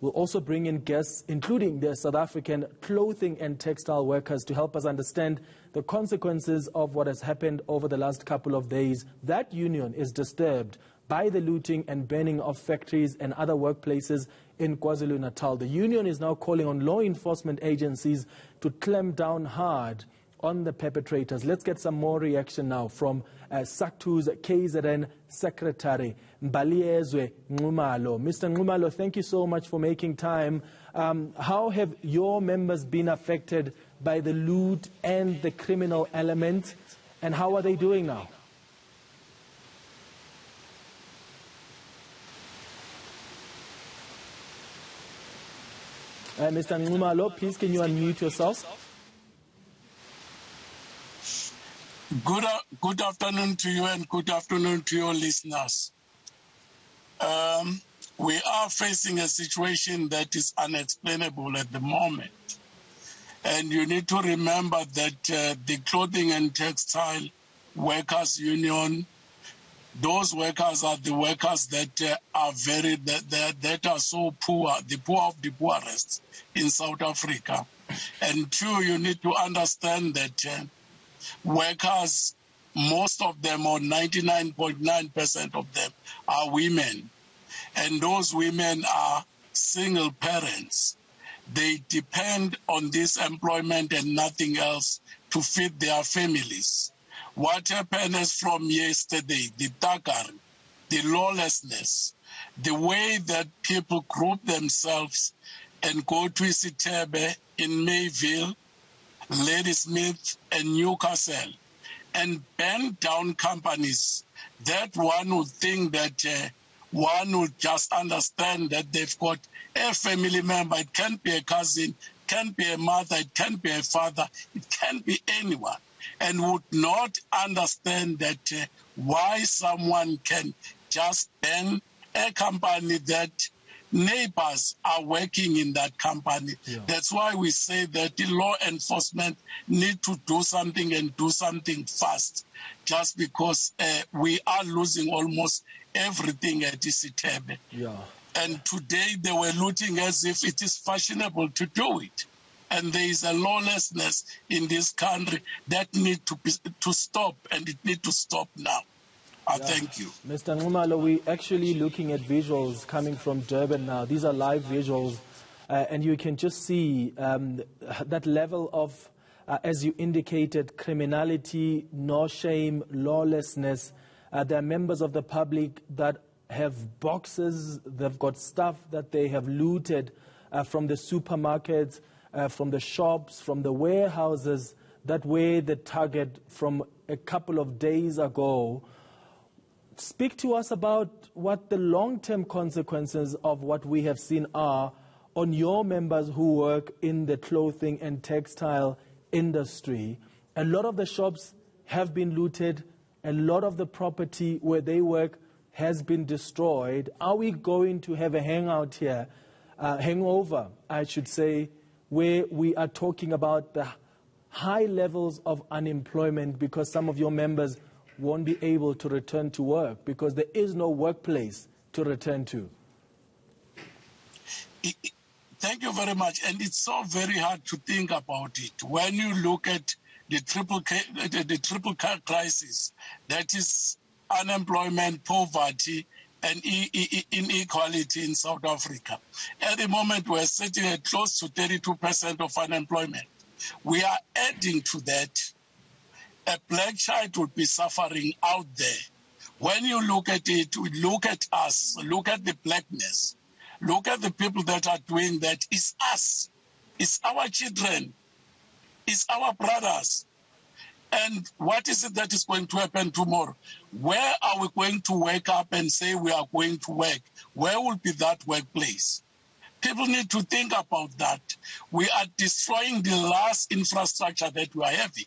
We'll also bring in guests, including the South African clothing and textile workers, to help us understand the consequences of what has happened over the last couple of days. That union is disturbed by the looting and burning of factories and other workplaces in KwaZulu-Natal. The union is now calling on law enforcement agencies to clamp down hard on the perpetrators. Let's get some more reaction now from SACTWU's KZN Secretary, Mbaliyezwe Nxumalo. Mr. Nxumalo, thank you so much for making time. How have your members been affected by the loot and the criminal element, and how are they doing now? Mr. Nxumalo, please can you unmute yourself? Good afternoon to you and good afternoon to your listeners. We are facing a situation that is unexplainable at the moment. And you need to remember that the Clothing and Textile Workers Union, those workers are the workers that are so poor, the poor of the poorest in South Africa. And two, you need to understand that workers, most of them, or 99.9% of them, are women. And those women are single parents. They depend on this employment and nothing else to feed their families. What happened is from yesterday, the thuggery, the lawlessness, the way that people group themselves and go to Isithebe in Mayville, Ladysmith and Newcastle and burn down companies, that one would think that one would just understand that they've got a family member. It can't be a cousin, it can't be a mother, it can't be a father, it can't be anyone, and would not understand that why someone can just burn a company that neighbors are working in that company. Yeah. That's why we say that the law enforcement need to do something and do something fast, just because we are losing almost everything at Isithebe. Yeah. And today they were looting as if it is fashionable to do it. And there is a lawlessness in this country that needs to stop, and it needs to stop now. Thank you. Mr. Nxumalo, we're actually looking at visuals coming from Durban now. These are live visuals, and you can just see that level of, as you indicated, criminality, no shame, lawlessness. There are members of the public that have boxes, they've got stuff that they have looted from the supermarkets, from the shops, from the warehouses that were the target from a couple of days ago. Speak to us about what the long-term consequences of what we have seen are on your members who work in the clothing and textile industry. A lot of the shops have been looted. A lot of the property where they work has been destroyed. Are we going to have a hangover, I should say, where we are talking about the high levels of unemployment because some of your members won't be able to return to work because there is no workplace to return to? Thank you very much. And it's so very hard to think about it. When you look at the triple crisis, that is unemployment, poverty, and inequality in South Africa. At the moment, we're sitting at close to 32% of unemployment. We are adding to that. A black child would be suffering out there. When you look at it, look at us, look at the blackness, look at the people that are doing that. It's us, it's our children, it's our brothers. And what is it that is going to happen tomorrow? Where are we going to wake up and say we are going to work? Where will be that workplace? People need to think about that. We are destroying the last infrastructure that we are having.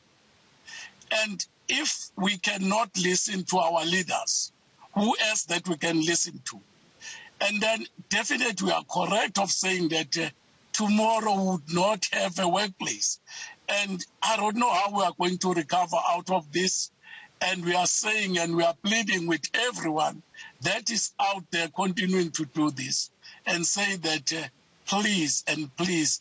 And if we cannot listen to our leaders, who else that we can listen to? And then definitely we are correct of saying that tomorrow we would not have a workplace. And I don't know how we are going to recover out of this. And we are saying and we are pleading with everyone that is out there continuing to do this and say that please and please,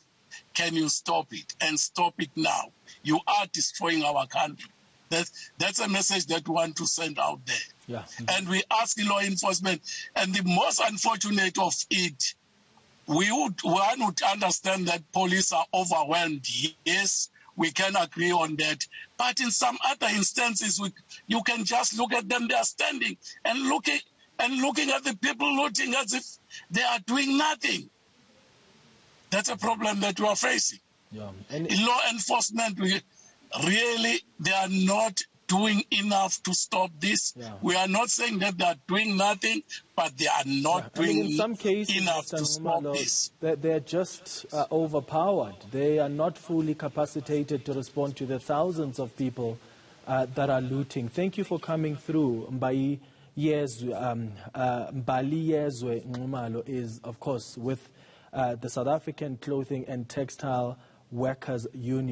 can you stop it? And stop it now. You are destroying our country. That's a message that we want to send out there. Yeah. And we ask law enforcement, and the most unfortunate of it, one would understand that police are overwhelmed. Yes, we can agree on that. But in some other instances, you can just look at them. They are standing and looking at the people looting as if they are doing nothing. That's a problem that we are facing. Yeah. And law enforcement, really, they are not doing enough to stop this. Yeah. We are not saying that they are doing nothing, but they are not doing in some cases, enough Mr. to stop Nxumalo, this. They're just overpowered. They are not fully capacitated to respond to the thousands of people that are looting. Thank you for coming through. Mbaliyezwe Nxumalo is, of course, with the South African Clothing and Textile Workers Union.